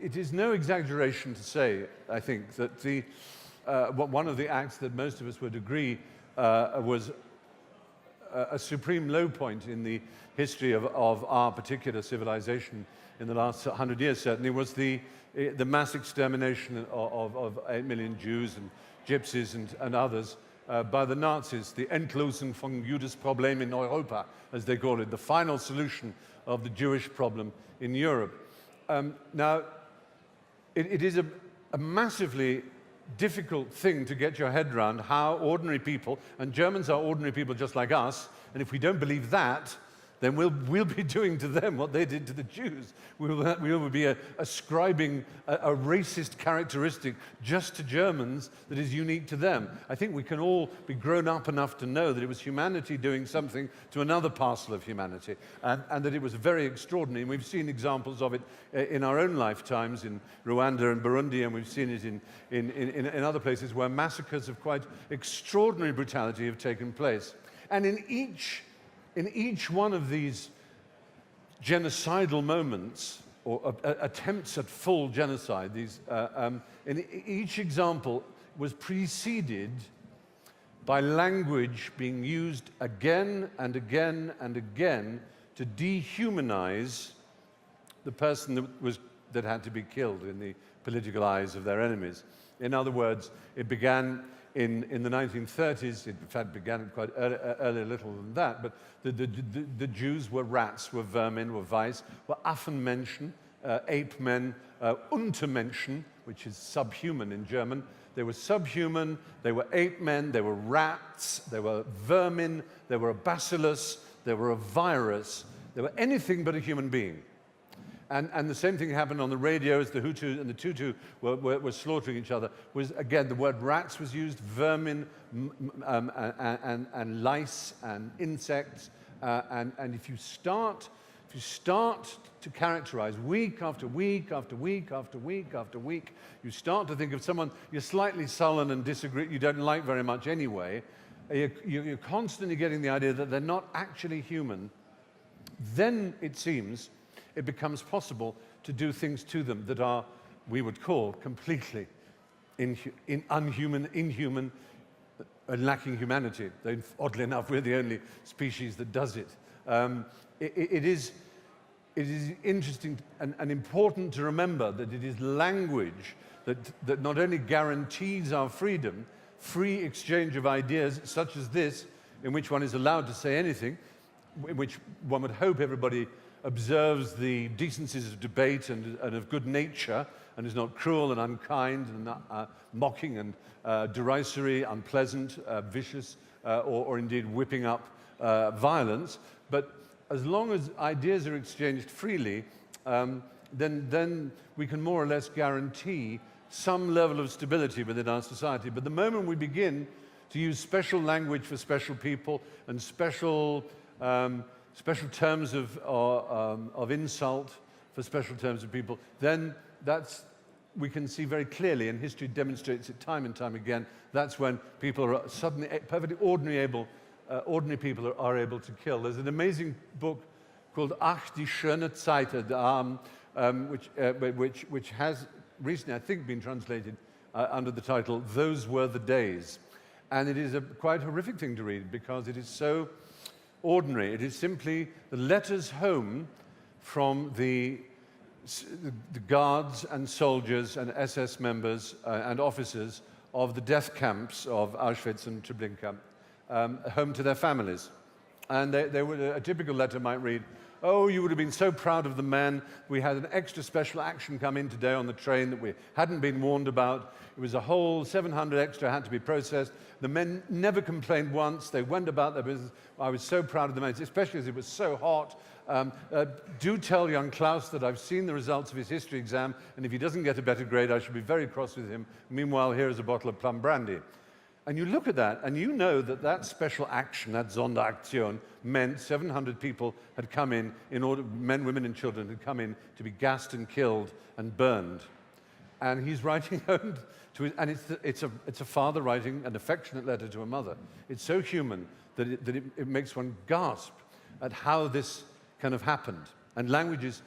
it is no exaggeration to say, I think, that one of the acts that most of us would agree was a supreme low point in the history of our particular civilization in the last 100 years, certainly, was the mass extermination of 8 million Jews and Gypsies and others by the Nazis, the Endlösung von Judes Problem in Europa, as they call it, the final solution of the Jewish problem in Europe. Now, it is a massively difficult thing to get your head around how ordinary people, and Germans are ordinary people just like us, and if we don't believe that, then we'll be doing to them what they did to the Jews. We will be ascribing a racist characteristic just to Germans that is unique to them. I think we can all be grown up enough to know that it was humanity doing something to another parcel of humanity, and that it was very extraordinary. And we've seen examples of it in our own lifetimes in Rwanda and Burundi, and we've seen it in other places where massacres of quite extraordinary brutality have taken place. And in each one of these genocidal moments, or attempts at full genocide, in each example was preceded by language being used again and again and again to dehumanize the person that had to be killed in the political eyes of their enemies. In other words, it began in the 1930s, it in fact began quite early, a little than that, but the Jews were rats, were vermin, were Weiss, were Affenmenschen, ape men, Untermenschen, which is subhuman in German. They were subhuman, they were ape men, they were rats, they were vermin, they were a bacillus, they were a virus, they were anything but a human being. And the same thing happened on the radio as the Hutu and the Tutsi were slaughtering each other. Was again, the word rats was used, vermin, and lice and insects. And if you start to characterize week after week after week after week after week, you start to think of someone you're slightly sullen and disagree, you don't like very much anyway. You're constantly getting the idea that they're not actually human. Then it seems it becomes possible to do things to them that are, we would call, completely inhuman, and lacking humanity. Though, oddly enough, we're the only species that does it. It is interesting and important to remember that it is language that not only guarantees our freedom, free exchange of ideas such as this, in which one is allowed to say anything, in which one would hope everybody observes the decencies of debate and of good nature, and is not cruel and unkind and mocking and derisory, unpleasant, vicious, or indeed whipping up violence. But as long as ideas are exchanged freely, then we can more or less guarantee some level of stability within our society. But the moment we begin to use special language for special people and special terms of insult for special terms of people, then we can see very clearly, and history demonstrates it time and time again, that's when people are suddenly perfectly ordinary people are able to kill. There's an amazing book called Ach, die schöne Zeit, which has recently, I think, been translated under the title, Those Were the Days. And it is a quite horrific thing to read because it is so ordinary. It is simply the letters home from the guards and soldiers and SS members and officers of the death camps of Auschwitz and Treblinka, home to their families. And a typical letter might read, "Oh, you would have been so proud of the men. We had an extra special action come in today on the train that we hadn't been warned about. It was a whole 700 extra had to be processed. The men never complained once. They went about their business. I was so proud of the men, especially as it was so hot. Do tell young Klaus that I've seen the results of his history exam, and if he doesn't get a better grade, I should be very cross with him. Meanwhile, here is a bottle of plum brandy." And you look at that, and you know that that special action, that Sonderaktion, meant 700 people had come in order, men, women, and children had come in to be gassed and killed and burned. And he's writing home to his, and it's a father writing an affectionate letter to a mother. It's so human that it makes one gasp at how this kind of happened. And language is